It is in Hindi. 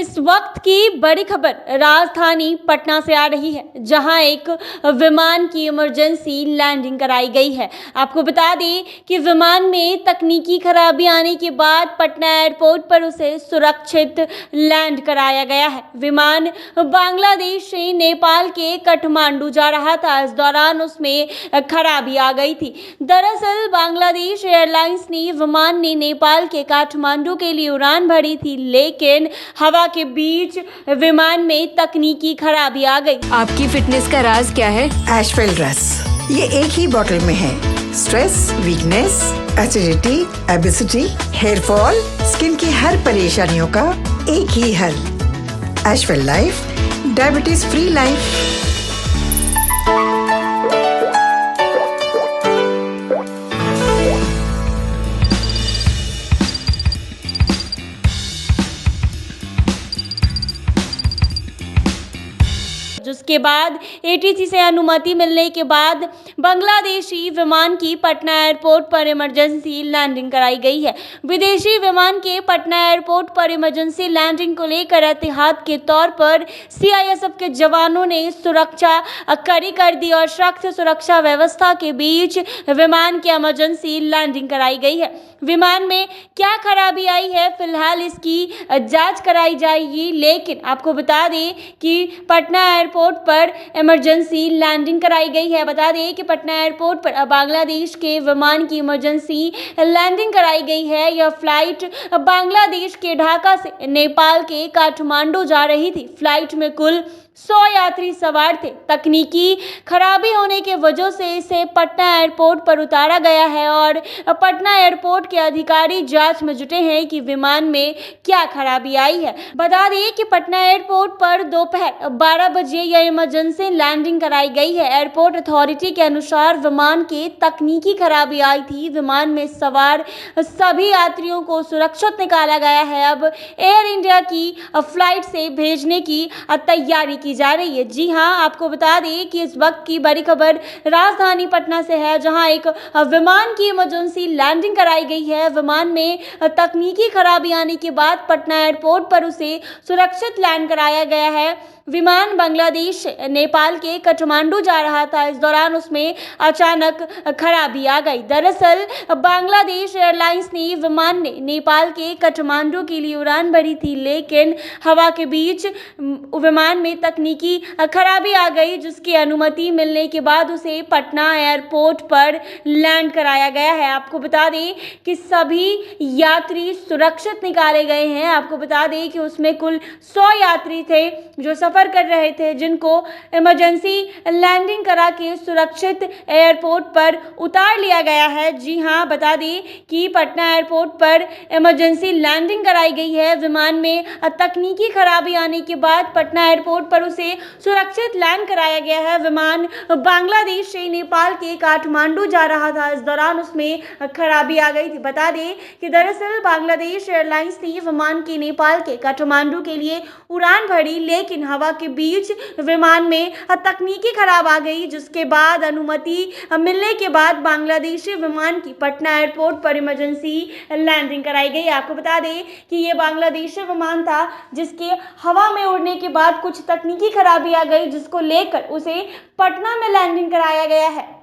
इस वक्त की बड़ी खबर राजधानी पटना से आ रही है, जहां एक विमान की इमरजेंसी लैंडिंग कराई गई है। आपको बता दें कि विमान में तकनीकी खराबी आने के बाद पटना एयरपोर्ट पर उसे सुरक्षित लैंड कराया गया है। विमान बांग्लादेश से नेपाल के काठमांडू जा रहा था। इस दौरान उसमें खराबी आ गई थी। दरअसल बांग्लादेश एयरलाइंस ने विमान ने नेपाल के काठमांडू के लिए उड़ान भरी थी, लेकिन हवा के बीच विमान में तकनीकी खराबी आ गई। आपकी फिटनेस का राज क्या है? एशवेल रस, ये एक ही बोतल में है। Stress, weakness, acidity, obesity, hair fall, skin की हर परेशानियों का एक ही हल। एशवेल लाइफ, डायबिटीज फ्री लाइफ। जिसके बाद एटीसी से अनुमति मिलने के बाद बांग्लादेशी विमान की पटना एयरपोर्ट पर इमरजेंसी लैंडिंग कराई गई है। विदेशी विमान के पटना एयरपोर्ट पर इमरजेंसी लैंडिंग को लेकर एहतियात के तौर पर सीआईएसएफ के जवानों ने सुरक्षा कड़ी कर दी और सख्त सुरक्षा व्यवस्था के बीच विमान की इमरजेंसी लैंडिंग कराई गई है। विमान में क्या खराबी आई है, फिलहाल इसकी जांच कराई जाएगी, लेकिन आपको बता दें कि पटना एयरपोर्ट पर इमरजेंसी लैंडिंग कराई गई है। बता दें कि पटना एयरपोर्ट पर बांग्लादेश के विमान की इमरजेंसी लैंडिंग कराई गई है। यह फ्लाइट बांग्लादेश के ढाका से नेपाल के काठमांडू जा रही थी। फ्लाइट में कुल 100 यात्री सवार थे। तकनीकी खराबी होने के वजह से इसे पटना एयरपोर्ट पर उतारा गया है और पटना एयरपोर्ट के अधिकारी जांच में जुटे हैं कि विमान में क्या खराबी आई है। बता दें कि पटना एयरपोर्ट पर दोपहर 12 बजे यह इमरजेंसी लैंडिंग कराई गई है। एयरपोर्ट अथॉरिटी के अनुसार विमान के तकनीकी खराबी आई थी। विमान में सवार सभी यात्रियों को सुरक्षित निकाला गया है। अब एयर इंडिया की फ्लाइट से भेजने की तैयारी की जा रही है। जी हां, आपको बता दें कि इस वक्त की बड़ी खबर राजधानी पटना से है, जहां एक विमान की इमरजेंसी लैंडिंग कराई गई है। विमान में तकनीकी खराबी आने के बाद पटना एयरपोर्ट पर उसे सुरक्षित लैंड कराया गया है। विमान बांग्लादेश से नेपाल के काठमांडू जा रहा था। इस दौरान उसमें अचानक खराबी आ गई। दरअसल बांग्लादेश एयरलाइंस ने विमान ने नेपाल के काठमांडू के लिए उड़ान भरी थी, लेकिन हवा के बीच विमान में तकनीकी खराबी आ गई, जिसकी अनुमति मिलने के बाद उसे पटना एयरपोर्ट पर लैंड कराया गया है। आपको बता दें कि सभी यात्री सुरक्षित निकाले गए हैं। आपको बता दें कि उसमें कुल 100 यात्री थे जो सफर कर रहे थे, जिनको इमरजेंसी लैंडिंग करा के सुरक्षित एयरपोर्ट पर उतार लिया गया है। जी हां, बता दें कि पटना एयरपोर्ट पर इमरजेंसी लैंडिंग कराई गई है। विमान में तकनीकी खराबी आने के बाद पटना एयरपोर्ट पर उसे सुरक्षित लैंड कराया गया है। विमान बांग्लादेश से नेपाल के काठमांडू जा रहा था। इस दौरान उसमें खराबी आ गई थी। बता दें कि दरअसल बांग्लादेश एयरलाइंस ने विमान की नेपाल के काठमांडू के लिए उड़ान भरी, लेकिन हवा के बीच विमान में तकनीकी खराब आ गई, जिसके बाद अनुमति मिलने के बाद बांग्लादेशी विमान की पटना एयरपोर्ट पर इमरजेंसी लैंडिंग कराई गई। आपको बता दें कि ये बांग्लादेशी विमान था, जिसके हवा में उड़ने के बाद कुछ तकनीकी खराबी आ गई, जिसको लेकर उसे पटना में लैंडिंग कराया गया है।